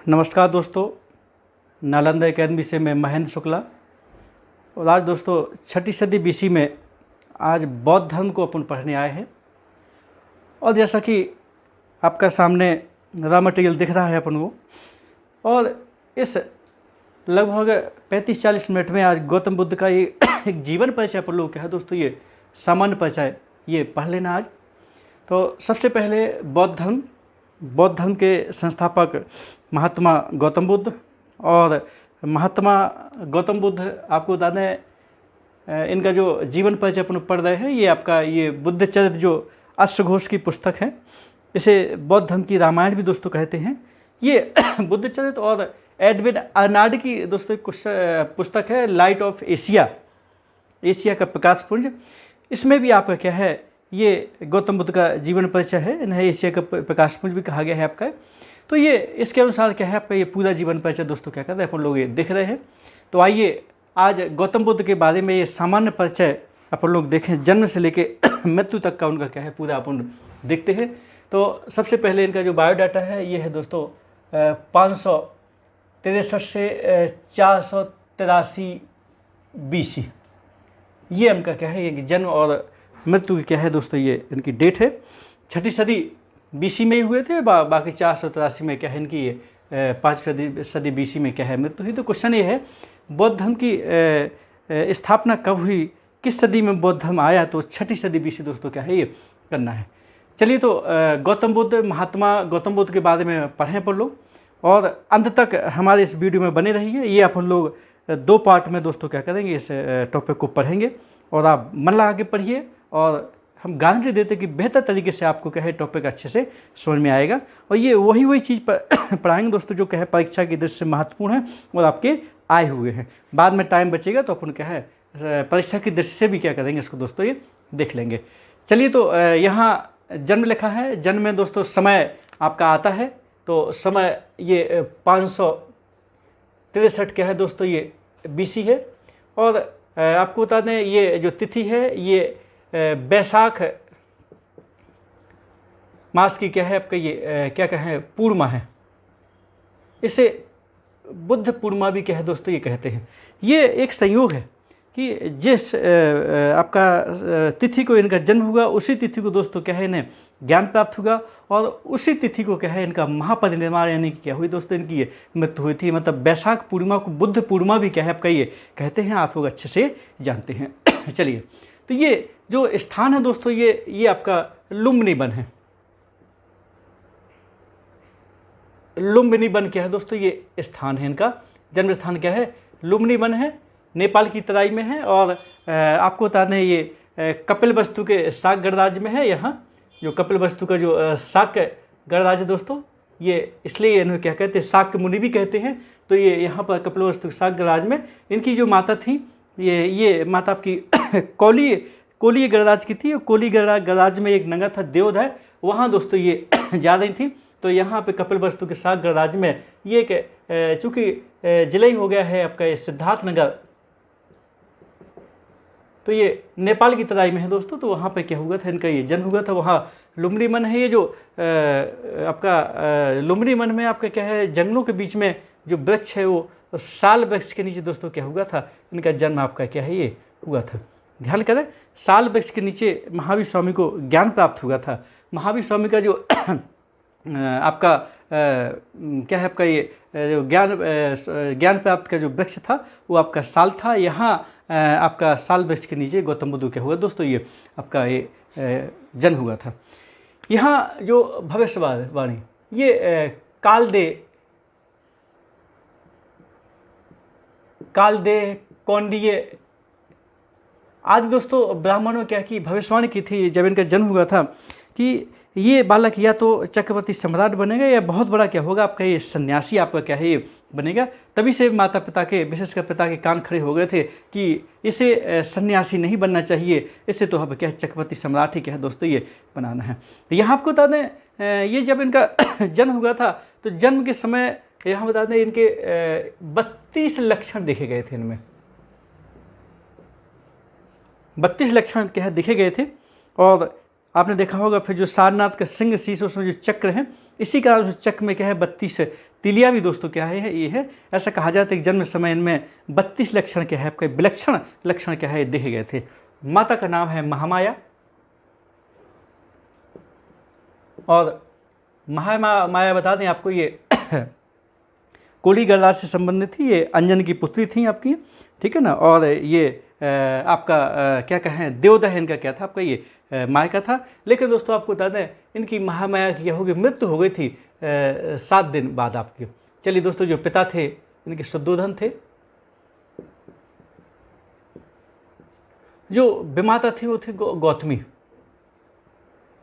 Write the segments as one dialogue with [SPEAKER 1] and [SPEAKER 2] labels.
[SPEAKER 1] नमस्कार दोस्तों, नालंदा एकेडमी से मैं महेंद्र शुक्ला। और आज दोस्तों 6ठी सदी बीसी में आज बौद्ध धर्म को अपन पढ़ने आए हैं। और जैसा कि आपका सामने रॉ मटेरियल दिख रहा है अपन को, और इस लगभग 35-40 मिनट में आज गौतम बुद्ध का ये एक जीवन परिचय अपन लोग क्या है दोस्तों, ये सामान्य परिचय ये पढ़ लेना आज। तो सबसे पहले बौद्ध धर्म के संस्थापक महात्मा गौतम बुद्ध। और महात्मा गौतम बुद्ध आपको बता दें, इनका जो जीवन परिचय अपन पढ़ रहे हैं, ये आपका ये बुद्ध चरित्र जो अश्वघोष की पुस्तक है, इसे बौद्ध धर्म की रामायण भी दोस्तों कहते हैं। ये बुद्ध चरित्र और एडविन अर्नाल्ड की दोस्तों एक पुस्तक है, लाइट ऑफ एशिया, एशिया का प्रकाश पुंज। इसमें भी आपका क्या है, ये गौतम बुद्ध का जीवन परिचय है, इन्हें एशिया का प्रकाश पुंज भी कहा गया है आपका। तो ये इसके अनुसार क्या है आपका ये पूरा जीवन परिचय दोस्तों क्या कर रहे हैं अपन लोग ये देख रहे हैं। तो आइए आज गौतम बुद्ध के बारे में ये सामान्य परिचय अपन लोग देखें, जन्म से लेके मृत्यु तक का उनका क्या है पूरा अपन देखते हैं। तो सबसे पहले इनका जो बायोडाटा है ये है दोस्तों 563 से 483 BC, ये इनका क्या है ये जन्म और मृत्यु की क्या है दोस्तों ये इनकी डेट है। 6ठी सदी BC में ही हुए थे, बाकी 483 में क्या है इनकी ये 5वीं सदी BC में क्या है मृत्यु हुई। तो क्वेश्चन ये है, बौद्ध धर्म की स्थापना कब हुई, किस सदी में बौद्ध धर्म आया? तो 6ठी सदी BC दोस्तों क्या है ये करना है। चलिए तो गौतम बुद्ध, महात्मा गौतम बुद्ध के बारे में पढ़ें अपन लोग, और अंत तक हमारे इस वीडियो में बने रहिए। ये अपन लोग 2 पार्ट में दोस्तों क्या करेंगे, इस टॉपिक को पढ़ेंगे, और आप मन लगा के पढ़िए, और हम गारंटी देते कि बेहतर तरीके से आपको क्या है टॉपिक अच्छे से समझ में आएगा। और ये वही चीज़ पढ़ाएंगे दोस्तों जो क्या है परीक्षा की दृष्टि से महत्वपूर्ण है और आपके आए हुए हैं। बाद में टाइम बचेगा तो अपन क्या है परीक्षा की दृष्टि से भी क्या करेंगे इसको दोस्तों ये देख लेंगे। चलिए तो यहाँ जन्म लिखा है, जन्म में दोस्तों समय आपका आता है, तो समय ये 563 क्या है दोस्तों ये BC है। और आपको बता दें ये जो तिथि है ये बैसाख मास की क्या है आपका ये क्या कहें पूर्णिमा है, इसे बुद्ध पूर्णिमा भी क्या है दोस्तों ये कहते हैं। ये एक संयोग है कि जिस आपका तिथि को इनका जन्म हुआ उसी तिथि को दोस्तों क्या है इन्हें ज्ञान प्राप्त हुआ, और उसी तिथि को क्या है इनका महापरिनिर्वाण यानी कि क्या हुई दोस्तों इनकी ये मृत्यु हुई थी। मतलब बैसाख पूर्णिमा को बुद्ध पूर्णिमा भी क्या है आपका ये कहते हैं, आप लोग अच्छे से जानते हैं। चलिए तो ये जो स्थान है दोस्तों ये आपका लुम्बिनी वन है। लुम्बिनी वन क्या है दोस्तों ये स्थान है, इनका जन्म स्थान क्या है लुम्बिनी वन है, नेपाल की तराई में है। और आपको बता दें ये कपिलवस्तु के शाक गणराज्य में है। यहाँ जो कपिलवस्तु का जो शाक गणराज्य दोस्तों ये इसलिए इन्हें क्या कहते हैं शाक मुनि भी कहते हैं। तो ये यहाँ पर कपिलवस्तु शाक गणराज्य में इनकी जो माता थी ये माता आपकी कोली गणराज्य की थी। कोली गणराज्य में एक नगर था देवोदय, वहाँ दोस्तों ये जा रही थी। तो यहाँ पे कपिलवस्तु के शाक गणराज्य में ये चूँकि जिले हो गया है आपका ये सिद्धार्थ नगर, तो ये नेपाल की तराई में है दोस्तों। तो वहाँ पे क्या हुआ था इनका ये जन्म हुआ था। वहाँ लुम्बिनी वन है, ये जो आपका लुम्बिनी वन में आपका क्या है जंगलों के बीच में जो वृक्ष है वो साल वृक्ष के नीचे दोस्तों क्या हुआ था इनका जन्म आपका क्या है ये हुआ था। ध्यान करें, साल वृक्ष के नीचे महावीर स्वामी को ज्ञान प्राप्त हुआ था। महावीर स्वामी का जो आपका क्या है आपका ये जो ज्ञान प्राप्त का जो वृक्ष था वो आपका साल था। यहाँ आपका साल वृक्ष के नीचे गौतम बुद्ध क्या हुआ दोस्तों ये आपका ये जन्म हुआ था। यहाँ जो भविष्यवाणी ये कालदे कौंडिन्य आदि दोस्तों ब्राह्मणों क्या की भविष्यवाणी की थी जब इनका जन्म हुआ था कि ये बालक या तो चक्रवर्ती सम्राट बनेगा या बहुत बड़ा क्या होगा आपका ये सन्यासी आपका क्या है ये बनेगा। तभी से माता पिता के विशेषकर पिता के कान खड़े हो गए थे कि इसे सन्यासी नहीं बनना चाहिए, इसे तो अब क्या है चक्रवर्ती सम्राट ही क्या है दोस्तों ये बनाना है। यहाँ आपको बता दें ये जब इनका जन्म हुआ था तो जन्म के समय यहाँ बता दें इनके 32 लक्षण देखे गए थे। इनमें 32 लक्षण क्या है देखे गए थे। और आपने देखा होगा फिर जो सारनाथ का सिंह शीश उसमें जो चक्र है, इसी कारण उस चक्र में क्या है 32 तिलिया भी दोस्तों क्या है, ये है। ऐसा कहा जाता है कि जन्म समय इनमें 32 लक्षण क्या है, आपके विलक्षण लक्षण क्या है देखे गए थे। माता का नाम है महामाया, और महामाया बता दें आपको ये कोली गणराज से संबंधित थी, ये अंजन की पुत्री थी आपकी, ठीक है ना। और ये आपका क्या कहें, देवदह इनका क्या था, आपका ये मायका था। लेकिन दोस्तों आपको बता दें इनकी महामाया की क्या हो गई, मृत्यु हो गई थी 7 दिन बाद आपकी। चलिए दोस्तों, जो पिता थे इनके शुद्धोधन थे, जो विमाता थी वो थी गौतमी।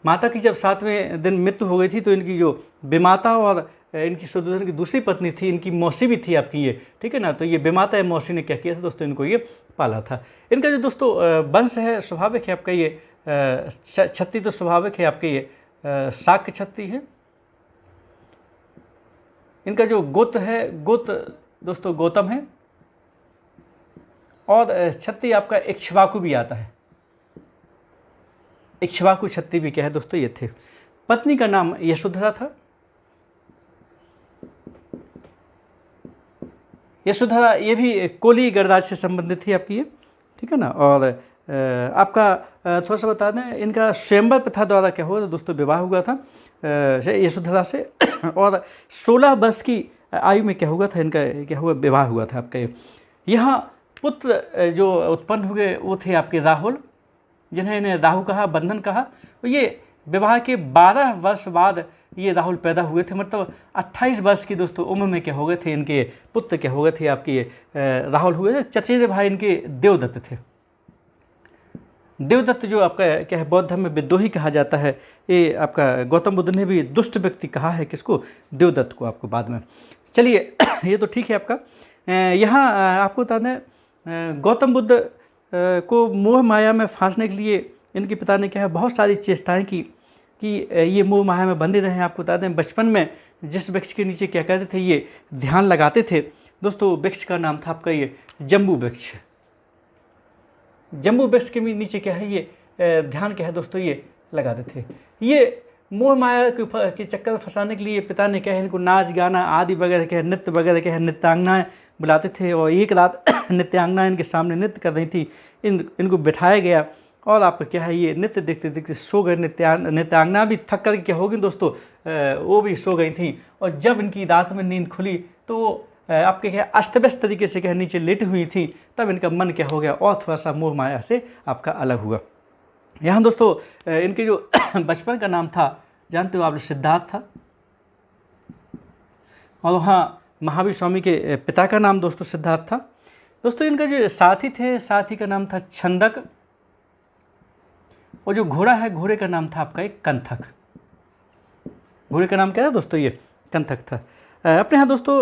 [SPEAKER 1] माता की जब 7वें दिन मृत्यु हो गई थी तो इनकी जो विमाता और इनकी शुद्धोधन की दूसरी पत्नी थी, इनकी मौसी भी थी आपकी ये, ठीक है ना। तो ये विमाता या मौसी ने क्या किया था दोस्तों, इनको ये पाला था। इनका जो दोस्तों वंश है स्वाभाविक है आपका ये छत्ती, तो स्वाभाविक है आपके ये शाक्य छत्ती है। इनका जो गोत्र है, गोत्र दोस्तों गौतम है, और छत्ती आपका इक्ष्वाकु भी आता है, इक्ष्वाकु छत्ती भी क्या है दोस्तों ये थे। पत्नी का नाम यशोधरा था। यशोधरा ये भी कोली गणराज से संबंधित थी आपकी ये, ठीक है ना। और आपका थोड़ा सा बता दें, इनका स्वयंवर प्रथा द्वारा क्या हुआ दोस्तों, विवाह हुआ था यशोधरा से, और 16 वर्ष की आयु में क्या हुआ था, इनका क्या हुआ, विवाह हुआ था आपका। यहाँ पुत्र जो उत्पन्न हुए वो थे आपके राहुल, जिन्हें इन्हें राहु कहा, बंधन कहा। तो ये विवाह के 12 वर्ष बाद ये राहुल पैदा हुए थे, मतलब 28 वर्ष की दोस्तों उम्र में क्या हो गए थे इनके पुत्र, क्या हो गए थे आपके राहुल हुए थे। चचेरे भाई इनके देवदत्त थे। देवदत्त जो आपका क्या है, बौद्ध धर्म में विद्रोही कहा जाता है। ये आपका गौतम बुद्ध ने भी दुष्ट व्यक्ति कहा है किसको, देवदत्त को आपको बाद में। चलिए ये तो ठीक है आपका। यहाँ आपको बता दें गौतम बुद्ध को मोह माया में फांसने के लिए इनके पिता ने क्या है, बहुत सारी चेष्टाएं की कि ये मोह माया में बंधे रहें। आपको बता दें बचपन में जिस वृक्ष के नीचे क्या कहते थे, ये ध्यान लगाते थे दोस्तों, वृक्ष का नाम था आपका ये जम्बू वृक्ष। जम्बू वृक्ष के नीचे क्या है, ये ध्यान क्या है दोस्तों, ये लगाते थे। ये मोह माया के चक्कर फंसाने के लिए पिता ने क्या है, इनको नाच गाना आदि वगैरह क्या है, नृत्य वगैरह क्या है, नृत्यांगनाएं बुलाते थे। और एक रात नृत्यांगनाएं इनके सामने नृत्य कर रही थी, इनको बिठाया गया, और आप क्या है ये नृत्य देखते देखते सो गए। नृत्यांगना भी थक कर क्या होगी दोस्तों, वो भी सो गई थी। और जब इनकी रात में नींद खुली तो वो आपके क्या अस्त व्यस्त तरीके से क्या नीचे लेटी हुई थी। तब इनका मन क्या हो गया, और थोड़ा सा मोह माया से आपका अलग हुआ। यहाँ दोस्तों इनके जो बचपन का नाम था जानते हो आप, सिद्धार्थ था। और वहाँ महावीर स्वामी के पिता का नाम दोस्तों सिद्धार्थ था। दोस्तों इनका जो साथी थे, साथी का नाम था छंदक, और जो घोड़ा है, घोड़े का नाम था आपका एक कंथक। घोड़े का नाम क्या था दोस्तों, ये कंथक था। अपने यहाँ दोस्तों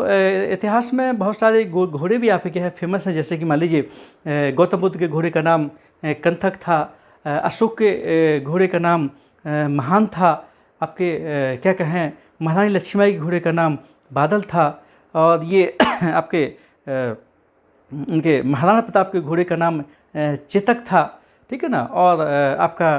[SPEAKER 1] इतिहास में बहुत सारे घोड़े भी आपके क्या है फेमस हैं। जैसे कि मान लीजिए गौतम बुद्ध के घोड़े का नाम कंथक था, अशोक के घोड़े का नाम महान था, आपके क्या कहें महारानी लक्ष्मीबाई के घोड़े का नाम बादल था, और ये आपके उनके महाराणा प्रताप के घोड़े का नाम चेतक था, ठीक है ना। और आपका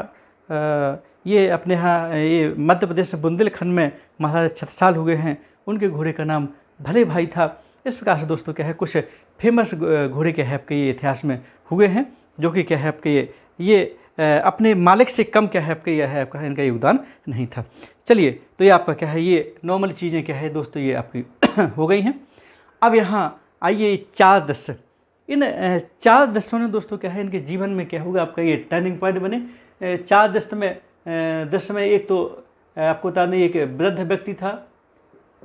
[SPEAKER 1] ये अपने यहाँ ये मध्य प्रदेश बुंदेलखंड में महाराजा छत्रसाल हुए हैं, उनके घोड़े का नाम भले भाई था। इस प्रकार से दोस्तों क्या है कुछ फेमस घोड़े क्या है आपके ये इतिहास में हुए हैं, जो कि क्या है आपके ये अपने मालिक से कम क्या है आपके यह है आपका इनका योगदान नहीं था। चलिए तो ये आपका क्या है ये नॉर्मल चीज़ें क्या है दोस्तों ये आपकी हो गई हैं। अब यहाँ आइए 4 दृश्य, इन 4 दृश्यों ने दोस्तों क्या है इनके जीवन में क्या होगा आपका ये टर्निंग पॉइंट बने। 4 दृश्य में एक तो आपको बता दें एक वृद्ध व्यक्ति था,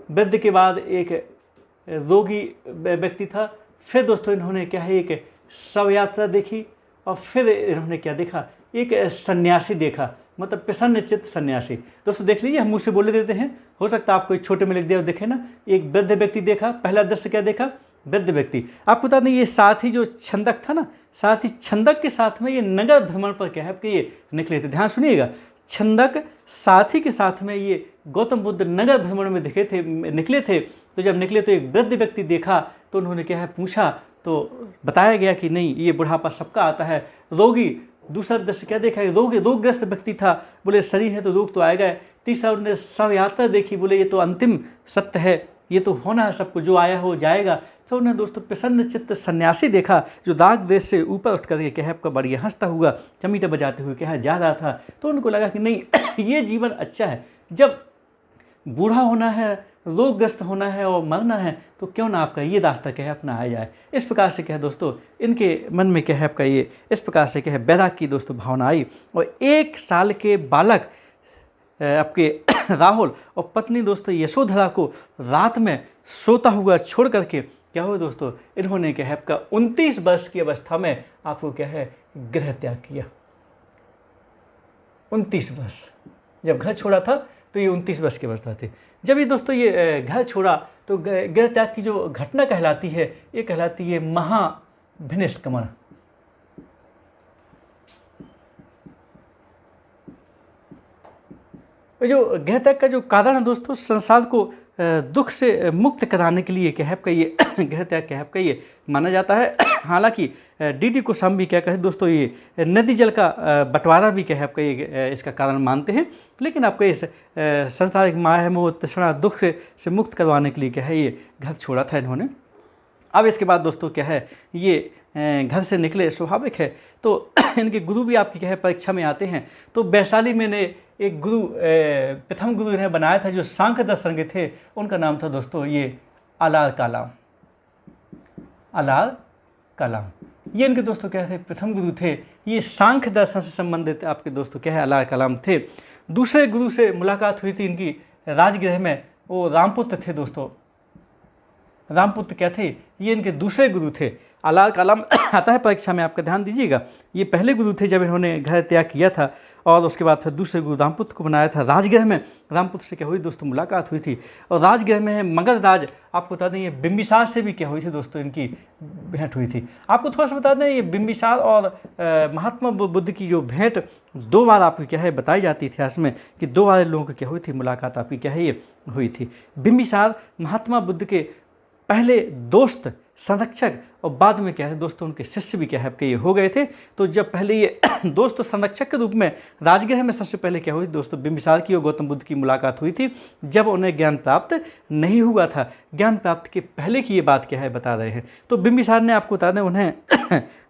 [SPEAKER 1] वृद्ध के बाद एक रोगी व्यक्ति था, फिर दोस्तों इन्होंने क्या है एक शव यात्रा देखी, और फिर इन्होंने क्या देखा एक सन्यासी देखा, मतलब प्रसन्न चित्त सन्यासी। दोस्तों देख लीजिए, हम मुँह से बोले देते हैं, हो सकता है आपको एक छोटे में लिख दिया देखे ना। एक वृद्ध व्यक्ति देखा, पहला दृश्य क्या देखा वृद्ध व्यक्ति। आपको बता दें ये साथी जो छंदक था ना, साथी छंदक के साथ में ये नगर भ्रमण पर क्या है आपके ये निकले थे। ध्यान सुनिएगा, छंदक साथी के साथ में ये गौतम बुद्ध नगर भ्रमण में निकले थे। तो जब निकले तो एक वृद्ध व्यक्ति देखा, तो उन्होंने क्या है पूछा, तो बताया गया कि नहीं ये बुढ़ापा सबका आता है। रोगी, दूसरा दृश्य क्या देखा, रोगग्रस्त व्यक्ति था, बोले शरीर है तो रोग तो आएगा। तीसरा उन्होंने शव यात्रा देखी, बोले ये तो अंतिम सत्य है, ये तो होना है सबको, जो आया हो जाएगा। तो उन्हें दोस्तों प्रसन्न चित्त सन्यासी देखा, जो दाग देश से ऊपर उठ करके कह आपका बढ़िया हंसता हुआ चमीटा बजाते हुए कह जा रहा था। तो उनको लगा कि नहीं ये जीवन अच्छा है, जब बूढ़ा होना है, रोगग्रस्त होना है और मरना है, तो क्यों ना आपका ये रास्ता कह अपनाया जाए। इस प्रकार से कह दोस्तों इनके मन में कह आपका ये इस प्रकार से कह बैराग की दोस्तों भावना आई। और 1 साल के बालक आपके राहुल और पत्नी दोस्तों यशोधरा को रात में सोता हुआ छोड़ करके क्या हुआ दोस्तों, इन्होंने क्या है आपका 29 वर्ष की अवस्था में आपको क्या है गृह त्याग किया। 29 वर्ष जब घर छोड़ा था तो ये 29 वर्ष की अवस्था थी। जब ये दोस्तों ये घर छोड़ा तो गृह त्याग की जो घटना कहलाती है, ये कहलाती है महाभिनिष्क्रमण। जो गृह त्याग का जो कारण है दोस्तों, संसार को दुख से मुक्त कराने के लिए कहब का ये गृह त्याग कहब का ये माना जाता है। हालांकि डी.डी. कोशाम्बी क्या कहे दोस्तों, ये नदी जल का बंटवारा भी कहब का ये इसका कारण मानते हैं। लेकिन आपको इस संसारिक माया मोह तृष्णा दुख से मुक्त करवाने के लिए क्या है ये घर छोड़ा था इन्होंने। अब इसके बाद दोस्तों क्या है ये घर से निकले, स्वाभाविक है। तो इनके गुरु भी आपकी क्या है परीक्षा में आते हैं। तो वैशाली में ने एक गुरु प्रथम गुरु इन्हें बनाया था जो सांख्य दर्शन के थे, उनका नाम था दोस्तों ये आलार कालाम। आलार कालाम ये इनके दोस्तों क्या थे प्रथम गुरु थे। ये सांख्य दर्शन से संबंधित आपके दोस्तों क्या है आलार कालाम थे। दूसरे गुरु से मुलाकात हुई थी इनकी राजगृह में, वो रामपुत्र थे दोस्तों। रामपुत्र क्या थे, ये इनके दूसरे गुरु थे। आलार कालाम आता है परीक्षा में, आपका ध्यान दीजिएगा। ये पहले गुरु थे जब इन्होंने घर त्याग किया था, और उसके बाद फिर दूसरे गुरु रामपुत्र को बनाया था। राजगृह में रामपुत्र से क्या हुई दोस्तों मुलाकात हुई थी। और राजगृह में है मगध राज, आपको बता दें ये बिंबिसार से भी क्या हुई थी दोस्तों इनकी भेंट हुई थी। आपको थोड़ा सा बता दें ये बिंबिसार और महात्मा बुद्ध की जो भेंट 2 बार आपकी क्या है बताई जाती है इतिहास में, कि 2 बार लोगों की क्या हुई थी मुलाकात आपकी क्या है ये हुई थी। बिंबिसार महात्मा बुद्ध के पहले दोस्त संरक्षक और बाद में क्या है दोस्तों उनके शिष्य भी क्या है आपके ये हो गए थे। तो जब पहले ये दोस्त संरक्षक के रूप में राजगृह में सबसे पहले क्या हुई दोस्तों बिंबिसार की और गौतम बुद्ध की मुलाकात हुई थी, जब उन्हें ज्ञान प्राप्त नहीं हुआ था। ज्ञान प्राप्त के पहले की ये बात क्या है बता रहे हैं। तो बिंबिसार ने आपको बता दें उन्हें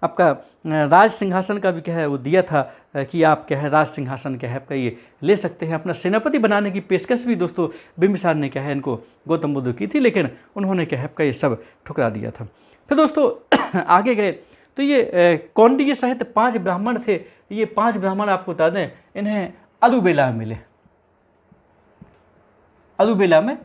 [SPEAKER 1] आपका राज सिंहासन का भी क्या है वो दिया था कि आप क्या है राज सिंहासन क्या है आपका ये ले सकते हैं। अपना सेनापति बनाने की पेशकश भी दोस्तों बिंबिसार ने क्या है इनको गौतम बुद्ध की थी, लेकिन उन्होंने क्या है आपका ये सब ठुकरा दिया था। फिर दोस्तों आगे गए तो ये कौंडिन्य सहित 5 ब्राह्मण थे। ये 5 ब्राह्मण आपको बता दें इन्हें अरुबेला में मिले। अरुबेला में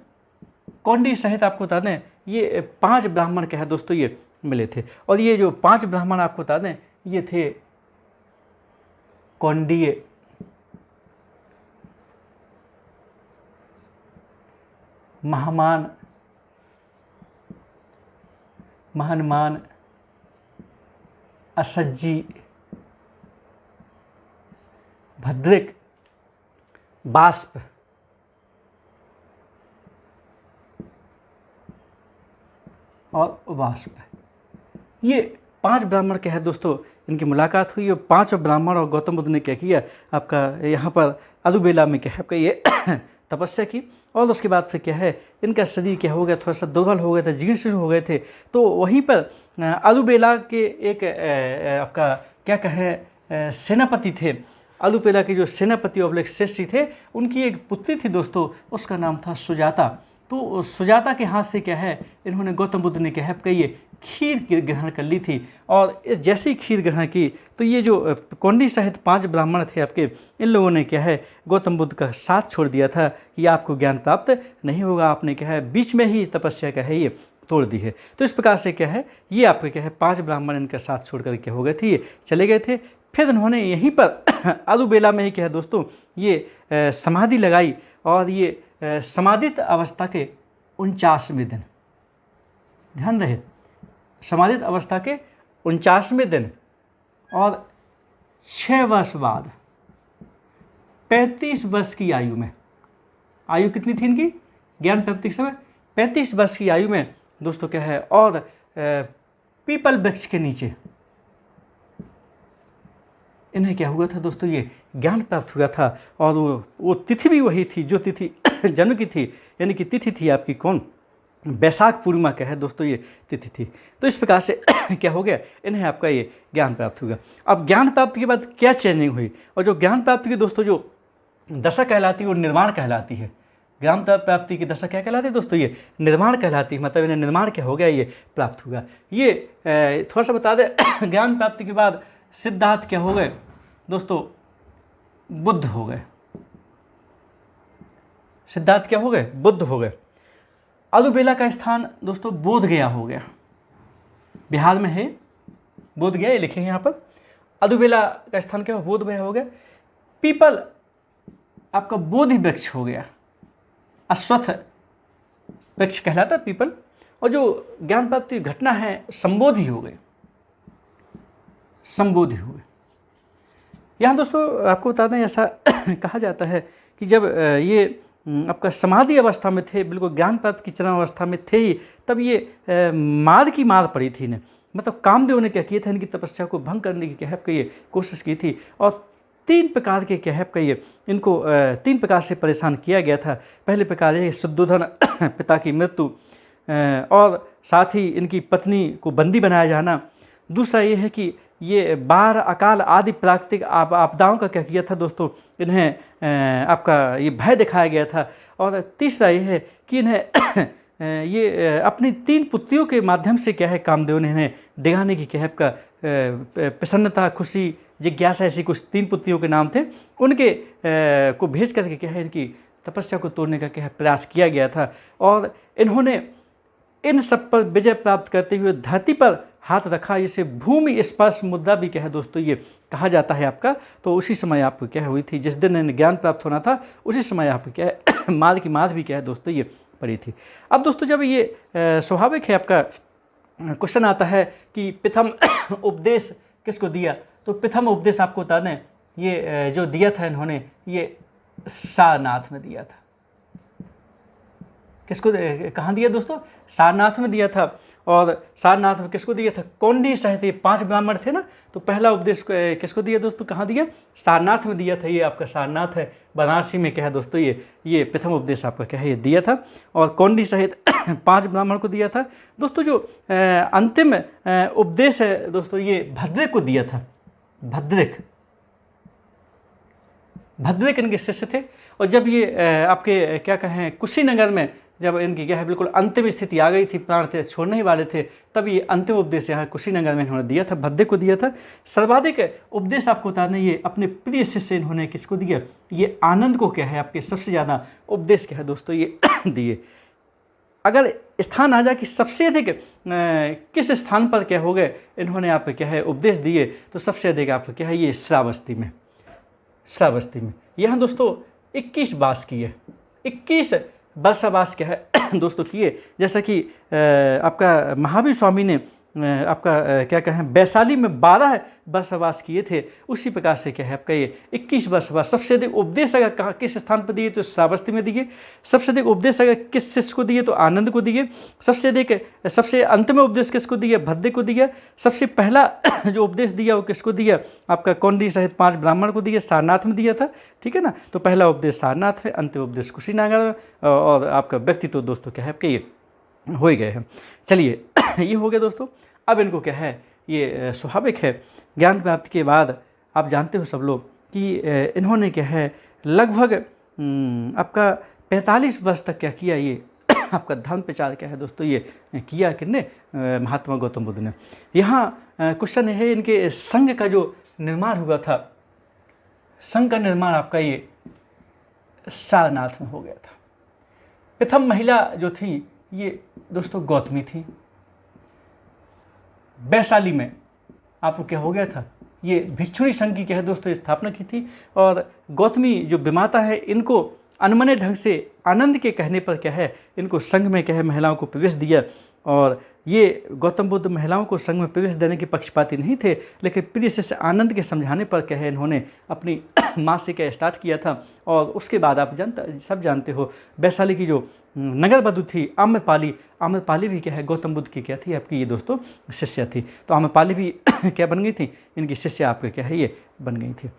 [SPEAKER 1] कौंडिन्य सहित आपको बता दें ये 5 ब्राह्मण क्या है दोस्तों ये मिले थे। और ये जो 5 ब्राह्मण आपको बता दें ये थे कौंडिन्य, महामान, महनमान, असज्जी, भद्रिक, बाष्प, और वाष्प। ये 5 ब्राह्मण क्या है दोस्तों इनकी मुलाकात हुई। और 5 ब्राह्मण और गौतम बुद्ध ने क्या किया आपका यहाँ पर अरुबेला में क्या है आपका ये तपस्या की। और उसके बाद फिर क्या है इनका शरीर क्या हो गया थोड़ा सा दुर्बल हो गए थे, जीर्ण शीर्ण हो गए थे। तो वहीं पर अरुबेला के एक आपका क्या कहें सेनापति थे। अरुबेला के जो सेनापति और श्रेष्ठी थे उनकी एक पुत्री थी दोस्तों, उसका नाम था सुजाता। तो सुजाता के हाथ से क्या है इन्होंने गौतम बुद्ध ने क्या है आपका ये खीर ग्रहण कर ली थी। और इस जैसी खीर ग्रहण की तो ये जो कौंडिन्य सहित 5 ब्राह्मण थे आपके, इन लोगों ने क्या है गौतम बुद्ध का साथ छोड़ दिया था कि आपको ज्ञान प्राप्त नहीं होगा। आपने क्या है बीच में ही तपस्या क्या है ये तोड़ दी है। तो इस प्रकार से क्या है ये आपके क्या है 5 ब्राह्मण इनका साथ छोड़ कर क्या हो गए थे ये चले गए थे। फिर उन्होंने यहीं पर अरुबेला में ही क्या है दोस्तों ये समाधि लगाई। और ये समाधित अवस्था के 49वें दिन, ध्यान रहे समाधित अवस्था के 49वें दिन और 6 वर्ष बाद 35 वर्ष की आयु में, आयु कितनी थी इनकी ज्ञान प्राप्ति के समय 35 वर्ष की आयु में दोस्तों क्या है। और पीपल वृक्ष के नीचे इन्हें क्या हुआ था दोस्तों ये ज्ञान प्राप्त हुआ था। और वो तिथि भी वही थी जो तिथि जन्म की थी, यानी कि तिथि थी आपकी कौन बैसाख पूर्णिमा क्या है दोस्तों ये तिथि थी। तो इस प्रकार से क्या हो गया, इन्हें आपका ये ज्ञान प्राप्त होगा। अब ज्ञान प्राप्ति के बाद क्या चेंजिंग हुई, और जो ज्ञान प्राप्ति की दोस्तों जो दशा कहलाती है वो निर्माण कहलाती है। ज्ञान प्राप्ति की दशा क्या कहलाती है दोस्तों, ये निर्माण कहलाती है। मतलब इन्हें निर्माण क्या हो गया, ये प्राप्त होगा। ये थोड़ा सा बता दें ज्ञान प्राप्ति के बाद सिद्धार्थ क्या हो गए दोस्तों, बुद्ध हो गए। सिद्धार्थ क्या हो गए, बुद्ध हो गए। अलुबेला का स्थान दोस्तों बोध गया हो गया, बिहार में है बोध गया, ये लिखेंगे यहाँ पर। अलुबेला का स्थान क्या हो, बोध गया हो गया। पीपल आपका बोधि वृक्ष हो गया, अश्वत्थ वृक्ष कहलाता पीपल। और जो ज्ञान प्राप्ति घटना है संबोधि हो गए, संबोधि हुए। यहाँ दोस्तों आपको बता दें ऐसा कहा जाता है कि जब ये आपका समाधि अवस्था में थे, बिल्कुल ज्ञान प्राप्त की चरम अवस्था में थे ही, तब ये माद की मार पड़ी थी इन्हें। मतलब कामदेव ने क्या किया था, इनकी तपस्या को भंग करने की कहब ये कोशिश की थी। और 3 प्रकार के कहब ये इनको 3 प्रकार से परेशान किया गया था। पहले प्रकार ये शुद्धोधन पिता की मृत्यु, और साथ ही इनकी पत्नी को बंदी बनाया जाना। दूसरा ये है कि ये बाढ़, अकाल आदि प्राकृतिक आपदाओं का क्या किया था दोस्तों, इन्हें आपका ये भय दिखाया गया था। और तीसरा ये है कि इन्हें ये अपनी 3 पुत्रियों के माध्यम से क्या है कामदेव ने इन्हें डिगाने की कहब का प्रसन्नता, खुशी, जिज्ञासा, ऐसी कुछ 3 पुत्रियों के नाम थे, उनके को भेज करके क्या है इनकी तपस्या को तोड़ने का क्या है प्रयास किया गया था। और इन्होंने इन सब पर विजय प्राप्त करते हुए धरती पर हाथ रखा, जिसे भूमि स्पर्श मुद्रा भी क्या है दोस्तों ये कहा जाता है आपका। तो उसी समय आपको क्या हुई थी, जिस दिन इन्हें ज्ञान प्राप्त होना था उसी समय आपको क्या है माद की माद भी क्या है दोस्तों ये पड़ी थी। अब दोस्तों जब ये स्वाभाविक है आपका क्वेश्चन आता है कि प्रथम उपदेश किसको दिया, तो प्रथम उपदेश आपको बता दें ये जो दिया था इन्होंने, ये सारनाथ में दिया था। किसको, कहाँ दिया दोस्तों, सारनाथ में दिया था। और सारनाथ में किसको दिया था, कौंडी सहित ये 5 ब्राह्मण थे ना, तो पहला उपदेश किसको दिया दोस्तों, कहाँ दिया, सारनाथ में दिया था। ये आपका सारनाथ है वाराणसी में क्या है दोस्तों, ये प्रथम उपदेश आपका क्या है ये दिया था। और कौंडी सहित 5 ब्राह्मण को दिया था दोस्तों। जो अंतिम उपदेश है दोस्तों, ये भद्रिक को दिया था। भद्रिक इनके शिष्य थे। और जब ये आपके क्या कहें कुशीनगर में जब इनकी क्या है बिल्कुल अंतिम स्थिति आ गई थी, प्राण थे छोड़ने ही वाले थे, तब ये अंतिम उपदेश यहाँ कुशीनगर में इन्होंने दिया था, भद्दे को दिया था। सर्वाधिक उपदेश आपको बता दें ये अपने प्रिय शिष्य इन्होंने किसको दिया, ये आनंद को क्या है आपके सबसे ज़्यादा उपदेश क्या है दोस्तों ये दिए। अगर स्थान आ जाए कि सबसे अधिक किस स्थान पर क्या हो गए इन्होंने आप क्या है उपदेश दिए, तो सबसे अधिक आप क्या है ये श्रावस्ती में। यहाँ दोस्तों 21 वास किए, 21 वर्षावास क्या है दोस्तों किए। जैसा कि आपका महावीर स्वामी ने आपका क्या कहें वैशाली में 12 वर्षावास किए थे, उसी प्रकार से क्या है आपका ये 21 वर्षावास। सबसे अधिक उपदेश अगर कहाँ किस स्थान पर दिए तो श्रावस्ती में दिए। सबसे अधिक उपदेश अगर किस शिष्य को दिए तो आनंद को दिए। सबसे अंत में उपदेश किसको दिया, भद्दे को दिया। सबसे पहला जो उपदेश दिया वो किसको दिया, आपका कौंडी सहित 5 ब्राह्मण को दिया, सारनाथ में दिया था, ठीक है ना। तो पहला उपदेश सारनाथ है, अंतिम उपदेश कुशीनगर में, और आपका व्यक्तित्व दोस्तों क्या है आपके ये हो ही गए हैं। चलिए ये हो गया दोस्तों। अब इनको क्या है ये स्वाभाविक है ज्ञान प्राप्ति के बाद आप जानते हो सब लोग कि इन्होंने क्या है लगभग आपका 45 वर्ष तक क्या किया ये आपका धर्म प्रचार क्या है दोस्तों ये किया किसने, महात्मा गौतम बुद्ध ने। यहाँ क्वेश्चन है इनके संघ का जो निर्माण हुआ था, संघ का निर्माण आपका ये सारनाथ में हो गया था। प्रथम महिला जो थी ये दोस्तों गौतमी थी। वैशाली में आपको क्या हो गया था, ये भिक्षुणी संघ की क्या है दोस्तों स्थापना की थी। और गौतमी जो विमाता है इनको अनमने ढंग से आनंद के कहने पर क्या है इनको संघ में क्या है महिलाओं को प्रवेश दिया। और ये गौतम बुद्ध महिलाओं को संघ में प्रवेश देने के पक्षपाती नहीं थे, लेकिन प्रिय शिष्य आनंद के समझाने पर क्या है इन्होंने अपनी माँ से क्या स्टार्ट किया था। और उसके बाद आप सब जानते हो वैशाली की जो नगर वधु थी आम्रपाली भी क्या है गौतम बुद्ध की क्या थी आपकी ये दोस्तों शिष्या थी। तो आम्रपाली भी क्या बन गई थी, इनकी शिष्या आपके क्या है ये बन गई थी।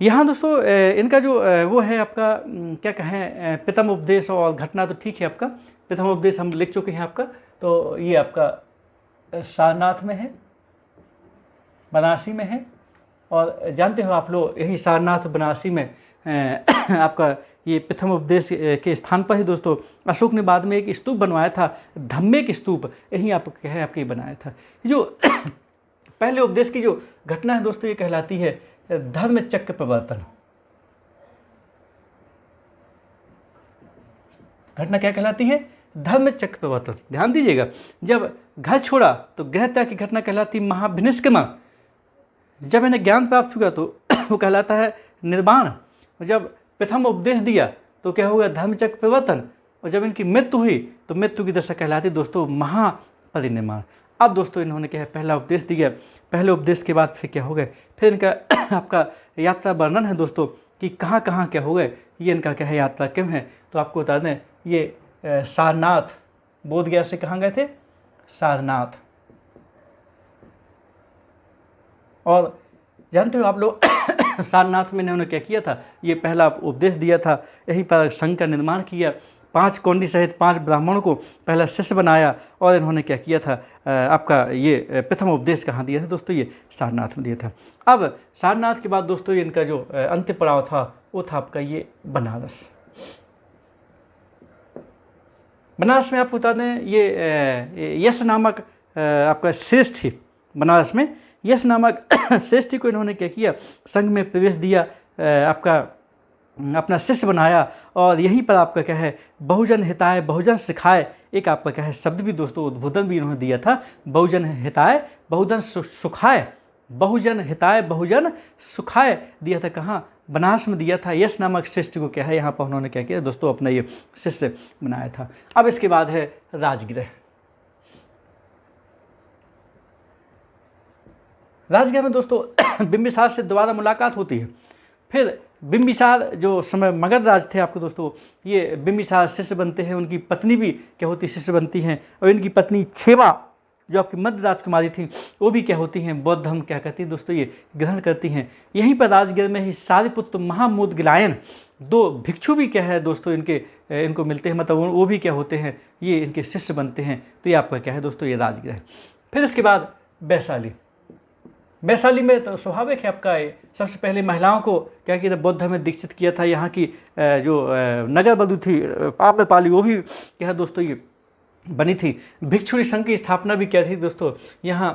[SPEAKER 1] यहाँ दोस्तों इनका जो वो है आपका क्या कहें प्रथम उपदेश और घटना तो ठीक है आपका, प्रथम उपदेश हम लिख चुके हैं आपका। तो ये आपका सारनाथ में है, बनारसी में है। और जानते हो आप लोग, यही सारनाथ बनारसी में आपका ये प्रथम उपदेश के स्थान पर ही दोस्तों अशोक ने बाद में एक स्तूप बनवाया था, धम्मेक स्तूप, यही आप कहे आपके बनाया था। जो पहले उपदेश की जो घटना है दोस्तों, ये कहलाती है धर्म चक्र प्रवर्तन। घटना क्या कहलाती है? धर्म चक्र प्रवर्तन। ध्यान दीजिएगा, जब घर छोड़ा तो गृह त्याग की घटना कहलाती महाभिनिष्क्रमण। जब इन्हें ज्ञान प्राप्त हुआ तो वो कहलाता है निर्वाण। जब प्रथम उपदेश दिया तो क्या होगा? धर्मचक्र प्रवर्तन। और जब इनकी मृत्यु हुई तो मृत्यु की दशा कहलाती दोस्तों महापरिनिर्वाण। अब दोस्तों इन्होंने क्या है, पहला उपदेश दिया। पहले उपदेश के बाद फिर क्या हो गए, फिर इनका आपका यात्रा वर्णन है दोस्तों कि कहाँ कहाँ क्या हो गए, ये इनका क्या है यात्रा क्यों है। तो आपको बता दें, ये सारनाथ, बोधगया से कहाँ गए थे? सारनाथ। और जानते हो आप लोग सारनाथ में इन्होंने क्या किया था? ये पहला उपदेश दिया था, यहीं पर संघ का निर्माण किया। 5 कौंडी सहित 5 ब्राह्मणों को पहला शिष्य बनाया। और इन्होंने क्या किया था, आपका ये प्रथम उपदेश कहाँ दिया था दोस्तों? ये सारनाथ में दिया था। अब सारनाथ के बाद दोस्तों इनका जो अंतिम पड़ाव था वो था आपका ये बनारस। बनारस में आपको बता दें, ये यश नामक आपका श्रेष्ठ थी। बनारस में यश नामक श्रेष्ठी को इन्होंने क्या किया, संघ में प्रवेश दिया, आपका अपना शिष्य बनाया। और यहीं पर आपका क्या है, बहुजन हिताय बहुजन सिखाए, एक आपका क्या है शब्द भी दोस्तों, उद्बोधन भी इन्होंने दिया था। बहुजन हिताय बहुजन सुखाए, बहुजन हिताय बहुजन सुखाए दिया था। कहाँ? बनारस में दिया था। यश नामक शिष्य को क्या है, यहाँ पर उन्होंने क्या किया दोस्तों, अपना ये शिष्य बनाया था। अब इसके बाद है राजगृह। राजगृह में दोस्तों बिंबिसार से दोबारा मुलाकात होती है। फिर बिंबिसार जो समय मगध राज थे आपको दोस्तों, ये बिंबिसार शिष्य बनते हैं। उनकी पत्नी भी क्या होती, शिष्य बनती हैं। और इनकी पत्नी छेवा जो आपकी मध्य राजकुमारी थी, वो भी क्या होती हैं, बौद्ध धर्म क्या कहती हैं दोस्तों, ये ग्रहण करती हैं। यहीं पर राजगृह में ही सारिपुत्र महामोदगिलायन 2 भिक्षु भी क्या है दोस्तों इनको मिलते हैं, मतलब वो भी क्या होते हैं, ये इनके शिष्य बनते हैं। तो ये आपका क्या है दोस्तों, ये राजगृह। फिर इसके बाद वैशाली। वैशाली में तो स्वाभाविक है आपका सबसे पहले महिलाओं को क्या किया था, बौद्ध धर्म में दीक्षित किया था। यहाँ की जो नगर बधू थी आम्रपाली, वो भी क्या है दोस्तों ये बनी थी। भिक्षुणी संघ की स्थापना भी क्या थी दोस्तों, यहाँ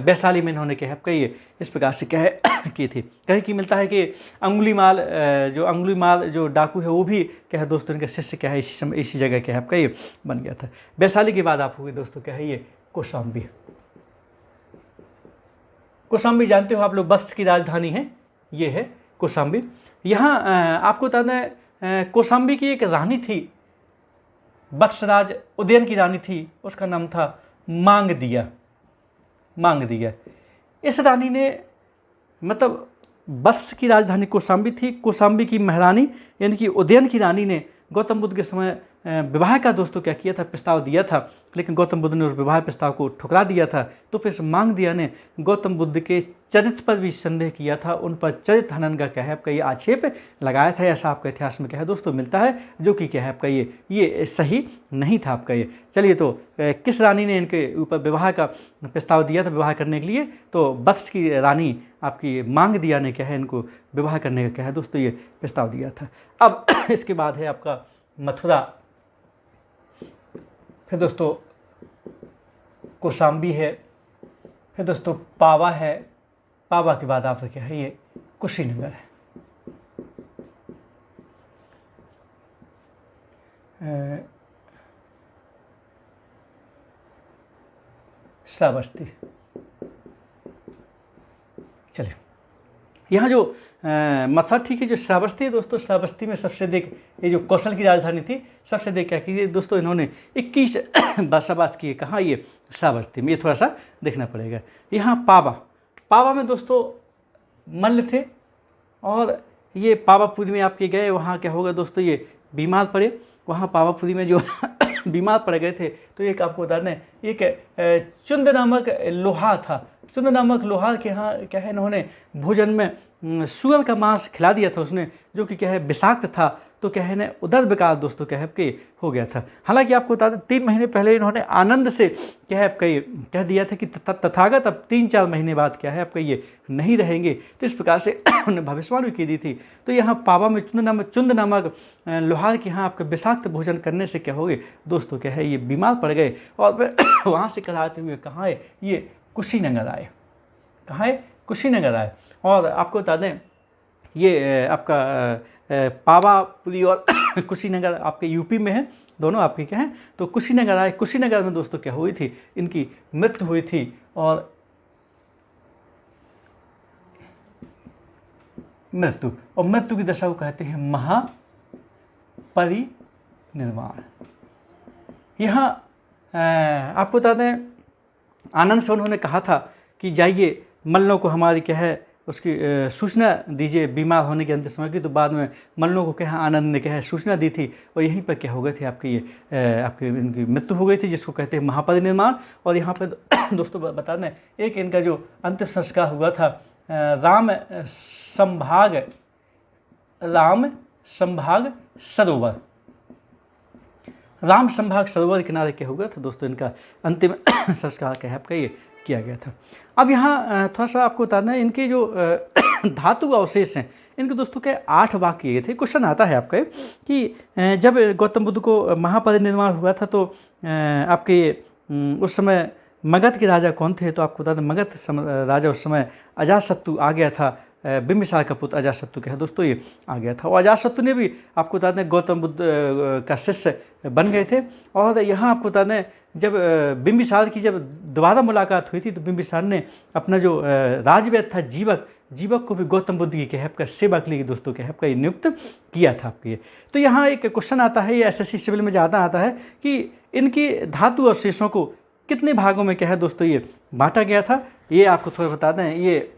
[SPEAKER 1] वैशाली में इन्होंने क्या है आपका ये इस प्रकार से क्या है की थी। कहीं की मिलता है कि अंगुलीमाल जो डाकू है, वो भी क्या है दोस्तों इनका शिष्य क्या है इसी जगह क्या है आपका ये बन गया था। वैशाली के बाद आप हुए दोस्तों क्या है ये कौशाम्बी। कौशाम्बी जानते हो आप लोग, वत्स की राजधानी है, ये है कौशाम्बी। यहाँ आपको बता दें, कौशाम्बी की एक रानी थी, वत्सराज उदयन की रानी थी, उसका नाम था मांगदिया। इस रानी ने, मतलब वत्स की राजधानी कौशाम्बी थी, कौशाम्बी की महारानी यानी कि उदयन की रानी ने गौतम बुद्ध के समय विवाह का दोस्तों क्या किया था, प्रस्ताव दिया था। लेकिन गौतम बुद्ध ने उस विवाह प्रस्ताव को ठुकरा दिया था। तो फिर मांगदिया ने गौतम बुद्ध के चरित्र पर भी संदेह किया था, उन पर चरित्र हनन का क्या है आपका ये आक्षेप लगाया था। ऐसा आपका इतिहास में क्या है दोस्तों मिलता है, जो कि क्या है आपका ये सही नहीं था आपका ये। चलिए, तो किस रानी ने इनके ऊपर विवाह का प्रस्ताव दिया था विवाह करने के लिए? तो वत्स की रानी आपकी मांगदिया ने क्या है इनको विवाह करने का क्या है दोस्तों ये प्रस्ताव दिया था। अब इसके बाद है आपका मथुरा। फिर दोस्तों कौशाम्बी है, फिर दोस्तों पावा है, पावा के बाद आपका क्या है ये कुशीनगर है। श्रावस्ती। चलिए, यहाँ जो मथुरा ठीक है, जो श्रावस्ती है दोस्तों, श्रावस्ती में सबसे अधिक ये जो कौशल की राजधानी थी, सबसे अधिक क्या कीजिए दोस्तों, इन्होंने 21 बसवास किए। कहाँ? ये श्रावस्ती में। ये थोड़ा सा देखना पड़ेगा। यहाँ पावा में दोस्तों मल्ल थे, और ये पावापुरी में आपके गए, वहाँ क्या होगा दोस्तों, ये बीमार पड़े। वहाँ पावापुरी में जो बीमार पड़ गए थे, तो एक आपको बता दें, एक चुंद नामक लोहार था। चुंद नामक लोहार के यहाँ क्या है, इन्होंने भोजन में सूअर का मांस खिला दिया था उसने, जो कि क्या है विषाक्त था। तो क्या है ना उदर विकास दोस्तों क्या है आपके हो गया था। हालांकि आपको बता दें 3 महीने पहले इन्होंने आनंद से क्या है आपका ये कह दिया था कि तथागत अब 3-4 महीने बाद क्या है आपका ये नहीं रहेंगे, तो इस प्रकार से उन्होंने भविष्यवाणी की दी थी। तो यहाँ पावा में चुंद नामक लोहार के यहाँ आपका विषाक्त भोजन करने से क्या हो गए दोस्तों क्या है ये बीमार पड़ गए और फिर वहाँ से कराते हुए कहाँ आए, ये कुशीनगर आए। कहाँ है, कुशीनगर आए। और आपको बता दें ये आपका पावापुरी और कुशीनगर आपके यूपी में है, दोनों आपके क्या हैं। तो कुशीनगर आए, कुशीनगर में दोस्तों क्या हुई थी, इनकी मृत्यु हुई थी। और मृत्यु की दशा को कहते हैं महापरिनिर्वाण। यहाँ आपको बता दें आनंद से उन्होंने कहा था कि जाइए मल्लों को हमारी क्या है उसकी सूचना दीजिए बीमार होने के अंतिम समय की। तो बाद में मल्लों को क्या आनंद ने क्या है सूचना दी थी और यहीं पर क्या हो गए थे आपकी ये आपकी इनकी मृत्यु हो गई थी, जिसको कहते हैं महापरिनिर्वाण। और यहाँ पर दोस्तों बता दें एक इनका जो अंतिम संस्कार हुआ था राम संभाग सरोवर किनारे क्या हो गया था दोस्तों, इनका अंतिम संस्कार क्या है आपका ये किया गया था। अब यहाँ थोड़ा सा आपको बताना है इनके जो धातु अवशेष हैं इनके दोस्तों के 8 भाग किए थे। क्वेश्चन आता है आपका कि जब गौतम बुद्ध को महापरिनिर्वाण हुआ था तो आपके उस समय मगध के राजा कौन थे, तो आपको बता दें मगध राजा उस समय अजातशत्रु आ गया था, बिंबिसार का पुत्र अजातशत्रु क्या है दोस्तों ये आ गया था। और अजातशत्रु ने भी आपको बता दें गौतम बुद्ध का शिष्य बन गए थे। और यहाँ आपको बता दें जब बिंबिसार की जब दोबारा मुलाकात हुई थी तो बिंबिसार ने अपना जो राजवैद्य था जीवक को भी गौतम बुद्ध की क्या है आपका सेवा के लिए दोस्तों क्या है आपका नियुक्त किया था आपके। तो यहाँ एक क्वेश्चन आता है, ये एसएससी सिविल में ज़्यादा आता है कि इनकी धातु अवशेषों को कितने भागों में क्या है दोस्तों ये बांटा गया था। ये आपको थोड़ा बता दें, ये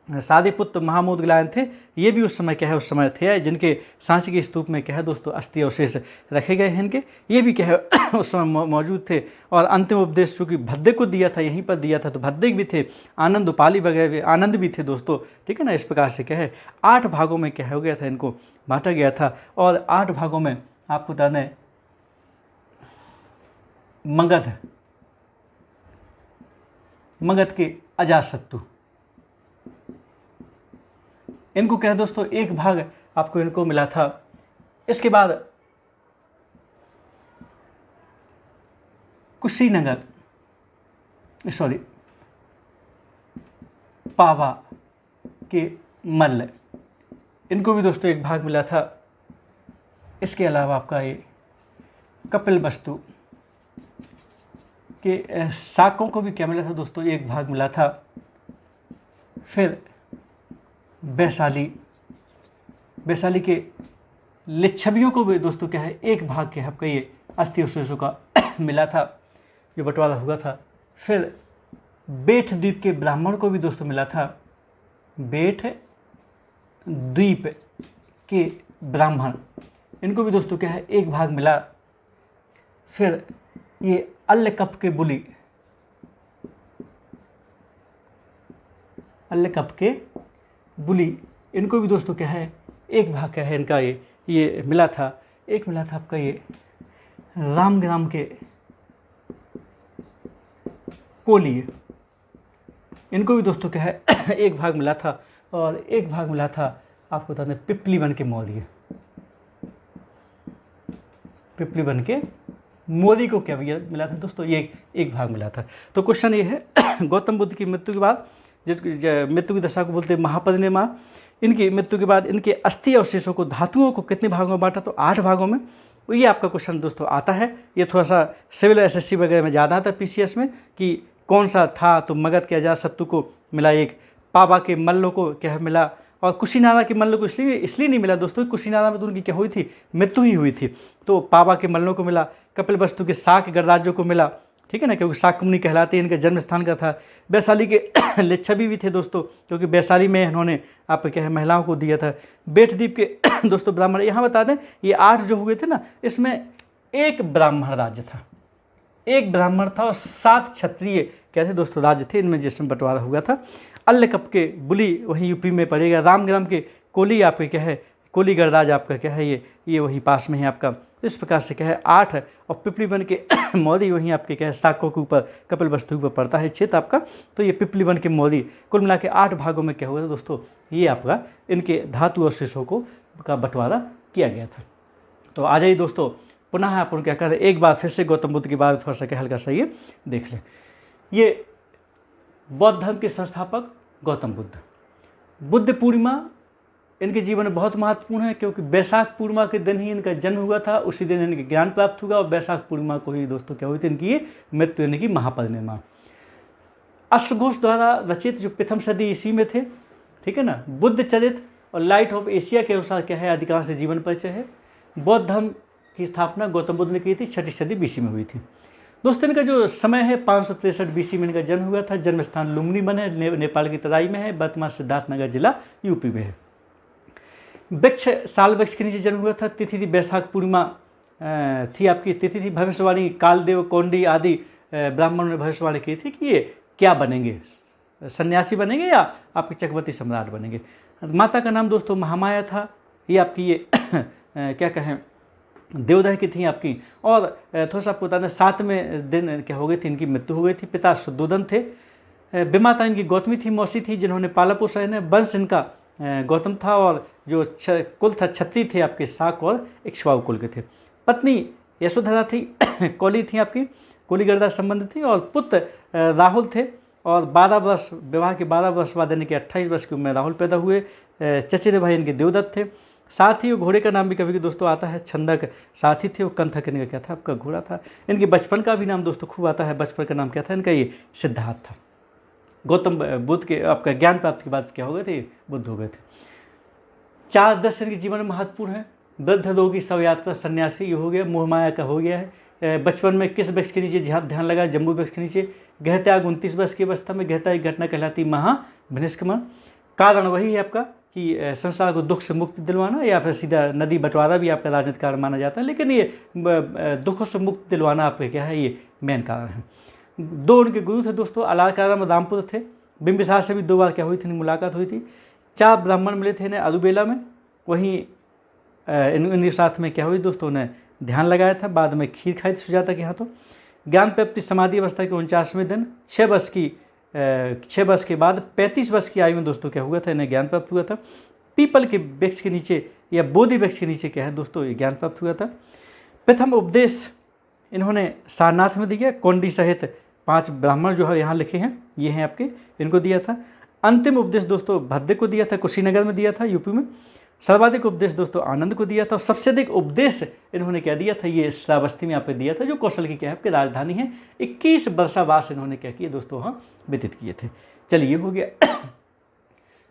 [SPEAKER 1] सादीपुत्र महामूद गिलायन थे, ये भी उस समय क्या है उस समय थे जिनके सांची के स्तूप में क्या है दोस्तों अस्थि अवशेष रखे गए हैं इनके, ये भी क्या है उस समय मौजूद थे। और अंतिम उपदेश चूँकि भद्दे को दिया था यहीं पर दिया था तो भद्दे भी थे, आनंद उपाली वगैरह आनंद भी थे दोस्तों, ठीक है ना। इस प्रकार से क्या है 8 भागों में क्या हो गया था इनको बांटा गया था। और 8 भागों में आपको बता दें मगध के अजातशत्रु इनको क्या है दोस्तों 1 भाग आपको इनको मिला था। इसके बाद पावा के मल्ल इनको भी दोस्तों 1 भाग मिला था। इसके अलावा आपका ये कपिलवस्तु के शाकों को भी क्या मिला था दोस्तों 1 भाग मिला था। फिर वैशाली के लिच्छवियों को भी दोस्तों क्या है 1 भाग के आपका ये अस्थि अवशेषों का मिला था जो बंटवारा हुआ था। फिर बेठ द्वीप के ब्राह्मण को भी दोस्तों मिला था, बेठ द्वीप के ब्राह्मण इनको भी दोस्तों क्या है 1 भाग मिला। फिर ये अल्लकप के बुली इनको भी दोस्तों क्या है 1 भाग क्या है इनका ये मिला था। एक मिला था आपका ये रामग्राम के कोली इनको भी दोस्तों क्या है 1 भाग मिला था। और 1 भाग मिला था आपको बता दें पिपलीवन के मोदी को क्या मिला था दोस्तों, ये 1 भाग मिला था। तो क्वेश्चन ये है गौतम बुद्ध की मृत्यु के बाद मृत्यु की दशा को बोलते हैं महापरिनिर्वाण। इनकी मृत्यु के बाद इनके अस्थि अवशेषों को धातुओं को कितने भागों में बांटा, तो 8 भागों में। तो ये आपका क्वेश्चन दोस्तों आता है, ये थोड़ा सा सिविल एसएससी वगैरह में ज़्यादा आता है पीसीएस में कि कौन सा था। तो मगध के अजातशत्रु को मिला 1, पावा के मल्लों को क्या मिला, और कुशीनारा के मल्लों को इसलिए नहीं मिला दोस्तों, कुशीनारा में तो उनकी क्या हुई थी मृत्यु ही हुई थी। तो पावा के मल्लों को मिला, कपिलवस्तु के शाक गणराज्यों को मिला, ठीक है ना, क्योंकि शाकमुनि कहलाते इनके जन्म स्थान का था। वैशाली के लिच्छवी भी थे दोस्तों, क्योंकि वैशाली में इन्होंने आप क्या है महिलाओं को दिया था। बेठद्वीप के दोस्तों ब्राह्मण, यहाँ बता दें ये 8 जो हुए थे ना, इसमें 1 ब्राह्मण राज्य था, 1 ब्राह्मण था और 7 क्षत्रिय क्या थे दोस्तों राज्य थे, इनमें जिसमें बंटवारा हुआ था। अल्लकप के बुली वहीं यूपी में पड़ेगा, रामग्राम के कोली आपके क्या है कोली गणराज आपका क्या है ये वहीं पास में है आपका। तो इस प्रकार से क्या है 8 और पिपलीवन के मौदी वहीं आपके क्या है साको के ऊपर कपिलवस्तु के ऊपर पड़ता है क्षेत्र आपका। तो ये पिपलीवन के मौदी कुल मिला के 8 भागों में क्या हुआ था दोस्तों, ये आपका इनके धातु अवशेषों का बंटवारा किया गया था। तो आ जाइए दोस्तों, पुनः अपन क्या कर रहे हैं, एक बार फिर से गौतम बुद्ध के बारे में थोड़ा सा क्या हल्का सा ये देख लें। ये बौद्ध धर्म के संस्थापक गौतम बुद्ध पूर्णिमा इनके जीवन में बहुत महत्वपूर्ण है, क्योंकि वैशाख पूर्णिमा के दिन ही इनका जन्म हुआ था, उसी दिन इनके ज्ञान प्राप्त हुआ और वैशाख पूर्णिमा को ही दोस्तों क्या हुई थी इनकी ये मृत्यु, इनकी महापरिनिर्वाण। अश्वघोष द्वारा रचित जो प्रथम सदी ईस्वी में थे, ठीक है ना, बुद्ध चरित्र और लाइट ऑफ एशिया के अनुसार क्या है अधिकांश जीवन परिचय है। बौद्ध धर्म की स्थापना गौतम बुद्ध ने की थी 6ठी सदी बीसी में हुई थी। दोस्तों इनका जो समय है 563 बीसी में इनका जन्म हुआ था। जन्म स्थान लुम्बिनी वन है, नेपाल की तराई में है, वर्तमान सिद्धार्थनगर जिला यूपी में है। वृक्ष साल वृक्ष के नीचे जन्म हुआ था। तिथि थी वैशाख पूर्णिमा थी आपकी। तिथि थी भविष्यवाणी कालदेव कौंडी आदि ब्राह्मणों ने भविष्यवाणी की थी कि ये क्या बनेंगे, सन्यासी बनेंगे या आपके चक्रवर्ती सम्राट बनेंगे। माता का नाम दोस्तों महामाया था। ये आपकी ये क्या कहें देवदह की थी आपकी। और थोड़ा सा आपको बता दें 7वें दिन क्या हो गई थी इनकी मृत्यु हो गई थी। पिता शुद्धोदन थे। विमाता इनकी गौतमी थी, मौसी थी जिन्होंने पाला पोसा है। वंश इनका गौतम था और जो कुल था क्षत्रिय थे आपके, शाक और इक्ष्वाकु कुल के थे। पत्नी यशोधरा थी, कोली थी आपकी, कोली गणराज संबंध थी। और पुत्र राहुल थे और 12 वर्ष विवाह के 12 वर्ष बाद यानी कि 28 वर्ष की उम्र में राहुल पैदा हुए। चचेरे भाई इनके देवदत्त थे। साथ ही वो घोड़े का नाम भी कभी दोस्तों आता है छंदक। साथी थे वो कंथक इनका क्या था आपका घोड़ा था। इनके बचपन का भी नाम दोस्तों खूब आता है। बचपन का नाम क्या था इनका, ये सिद्धार्थ था। गौतम बुद्ध के आपका ज्ञान प्राप्ति के बाद क्या हो गए थे, बुद्ध हो गए थे। 4 दर्शन के जीवन में महत्वपूर्ण है। वृद्ध रोगी शव यात्रा सन्यासी ये हो गया। मोहमाया का हो गया है। बचपन में किस वृक्ष के नीचे ध्यान लगा, जम्बू वृक्ष के नीचे। गृहत्याग 29 वर्ष की अवस्था में। गृहत्याग की घटना कहलाती महाभिनिष्क्रमण। कारण वही है आपका कि संसार को दुख से मुक्ति दिलवाना, या फिर सीधा नदी बंटवारा भी आपका राजनीतिक कारण माना जाता है, लेकिन ये दुखों से मुक्ति दिलवाना आपका क्या है, ये मेन कारण है। 2 उनके गुरु थे दोस्तों, अलारकारा में रामपुर थे। बिंबिसार से भी 2 बार क्या हुई थी मुलाकात हुई थी। 4 ब्राह्मण मिले थे इन्हें अरुबेला में। वहीं इनके साथ में क्या हुई दोस्तों, उन्हें ध्यान लगाया था। बाद में खीर खाई थी सुजाता के हाथों। ज्ञान प्राप्ति समाधि अवस्था के 49वें दिन 6 वर्ष के बाद 35 वर्ष की आयु में दोस्तों क्या हुआ था, इन्हें ज्ञान प्राप्त हुआ था। पीपल के वृक्ष के नीचे या बोधि वृक्ष के नीचे क्या है दोस्तों, ये ज्ञान प्राप्त हुआ था। प्रथम उपदेश इन्होंने सारनाथ में दिया। कौंडी सहित 5 ब्राह्मण जो है यहाँ लिखे हैं, ये हैं आपके, इनको दिया था। अंतिम उपदेश दोस्तों भद्र को दिया था, कुशीनगर में दिया था यूपी में। सर्वाधिक उपदेश दोस्तों आनंद को दिया था। और सबसे अधिक उपदेश इन्होंने क्या दिया था, ये श्रावस्ती में यहाँ पे दिया था, जो कौशल की क्या है आपकी राजधानी है। 21 वर्षावास इन्होंने क्या किए दोस्तों वहाँ व्यतीत किए थे। चलिए ये हो गया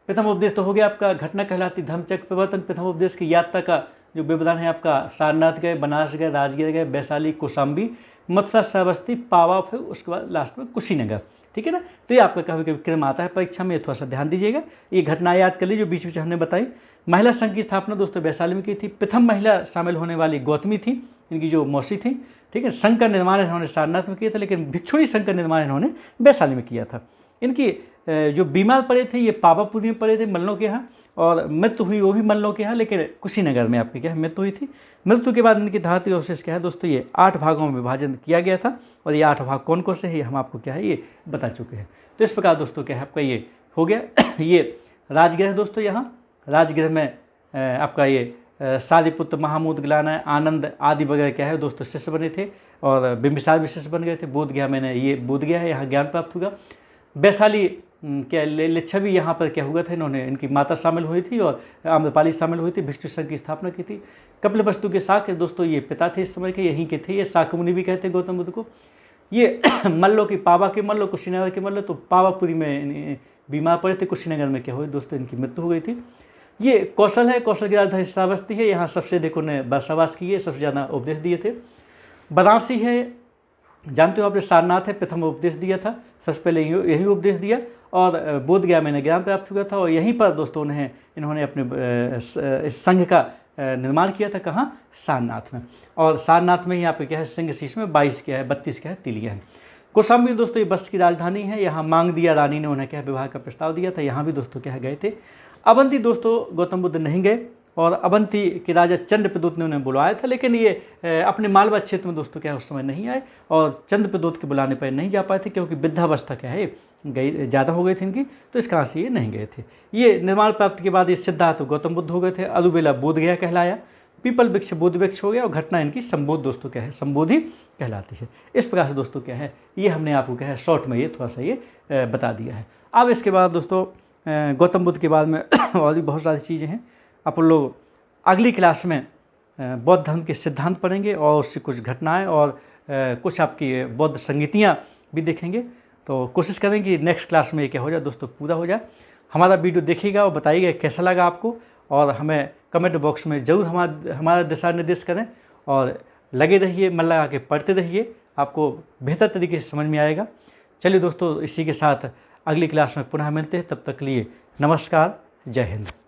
[SPEAKER 1] प्रथम उपदेश। तो हो गया आपका घटना कहलाती धर्मचक्र प्रवर्तन। प्रथम उपदेश की यात्रा का जो विवरण है आपका, सारनाथ गए, बनारस गए, राजगीर गए, वैशाली, कौशाम्बी, मथुरा, श्रावस्ती, पावा, फिर उसके बाद लास्ट में कुशीनगर, ठीक है ना। तो ये आपका कभी कभी क्रम आता है परीक्षा में, थोड़ा सा ध्यान दीजिएगा। ये घटना याद कर लीजिए, बीच बीच हमने बताई। महिला संघ की स्थापना दोस्तों वैशाली में की थी। प्रथम महिला शामिल होने वाली गौतमी थी, इनकी जो मौसी थी, ठीक है। संघ का निर्माण इन्होंने सारनाथ में किया था, लेकिन भिक्षुणी संघ का निर्माण इन्होंने वैशाली में किया था। इनकी जो बीमार पड़े थे ये पावापुरी में पड़े थे मल्लों के यहाँ, और मृत्यु हुई वो भी मल्लों के यहाँ, लेकिन कुशीनगर में आपकी क्या है मृत्यु हुई थी। मृत्यु के बाद इनकी धातु अवशेष क्या है दोस्तों, ये 8 भागों में विभाजन किया गया था। और ये 8 भाग कौन कौन से है, हम आपको क्या है ये बता चुके हैं। तो इस प्रकार दोस्तों क्या है आपका ये हो गया। ये राजगृह है दोस्तों, यहाँ राजगृह में आपका ये सारिपुत्र, महामूद, ग्लाना, आनंद आदि वगैरह क्या है दोस्तों शिष्य बने थे। और बिंबिसार भी शिष्य बन गए थे। बोध गया मैंने, ये बोध गया है, यहाँ ज्ञान प्राप्त हुआ। वैशाली क्या लिच्छवी यहाँ पर क्या हुआ था, इन्होंने इनकी माता शामिल हुई थी और आम्रपाली शामिल हुई थी। भिक्षु संघ की स्थापना की थी। कपिलवस्तु के शाक दोस्तों ये पिता थे इस समय के, यहीं के थे। ये शाकमुनि भी कहते हैं गौतम बुद्ध को। ये मल्लों की पावा के मल्लो, कुशीनगर के मल्लो। तो पावापुरी में बीमार पड़े थे, कुशीनगर में क्या हुई दोस्तों इनकी मृत्यु हो गई थी। ये कौशल है, कौशल की राजधानी श्रावस्ती है। यहाँ सबसे देखो ने वर्षावास किए, सबसे ज़्यादा उपदेश दिए थे। बनारसी है, जानते हो आपने, सारनाथ है, प्रथम उपदेश दिया था। सबसे पहले यही उपदेश दिया। और बोध गया मैंने ज्ञान प्राप्त हुआ था। और यहीं पर दोस्तों इन्होंने अपने संघ का निर्माण किया था। कहाँ, सारनाथ में। और सारनाथ में यहाँ पे क्या है, सिंह शीश में 22 क्या है, 32 क्या है तिलियाँ हैं। कौशाम्बी दोस्तों ये बस्त की राजधानी है। यहाँ मांग दिया रानी ने उन्हें क्या है विवाह का प्रस्ताव दिया था। यहाँ भी दोस्तों क्या है गए थे। अवंती दोस्तों गौतम बुद्ध नहीं गए, और अवंती के राजा चंद्रप्रद्योत ने उन्हें बुलाया था, लेकिन ये अपने मालवा क्षेत्र में दोस्तों क्या है उस समय नहीं आए और चंद्रप्रद्योत के बुलाने पर नहीं जा पाए थे, क्योंकि वृद्धावस्था क्या है गई ज़्यादा हो गई थी इनकी, तो इस कारण से ये नहीं गए थे। ये निर्माण प्राप्ति के बाद ये सिद्धार्थ गौतम बुद्ध हो गए थे। अलूबेला बोध गया कहलाया, पीपल वृक्ष बोध वृक्ष हो गया, और घटना इनकी संबोध दोस्तों क्या है संबोधि कहलाती है। इस प्रकार से दोस्तों क्या है ये हमने आपको क्या है शॉर्ट में ये थोड़ा सा ये बता दिया है। अब इसके बाद दोस्तों गौतम बुद्ध के बाद में और भी बहुत सारी चीज़ें हैं। अपन लोग अगली क्लास में बौद्ध धर्म के सिद्धांत पढ़ेंगे और उससे कुछ घटनाएं और कुछ आपकी बौद्ध संगीतियाँ भी देखेंगे। तो कोशिश करेंगे कि नेक्स्ट क्लास में ये क्या हो जाए दोस्तों पूरा हो जाए। हमारा वीडियो देखिएगा और बताइएगा कैसा लगा आपको, और हमें कमेंट बॉक्स में ज़रूर हमारा दिशा निर्देश करें, और लगे रहिए, मन लगा के पढ़ते रहिए, आपको बेहतर तरीके से समझ में आएगा। चलिए दोस्तों, इसी के साथ अगली क्लास में पुनः मिलते हैं। तब तक के लिए नमस्कार, जय हिंद।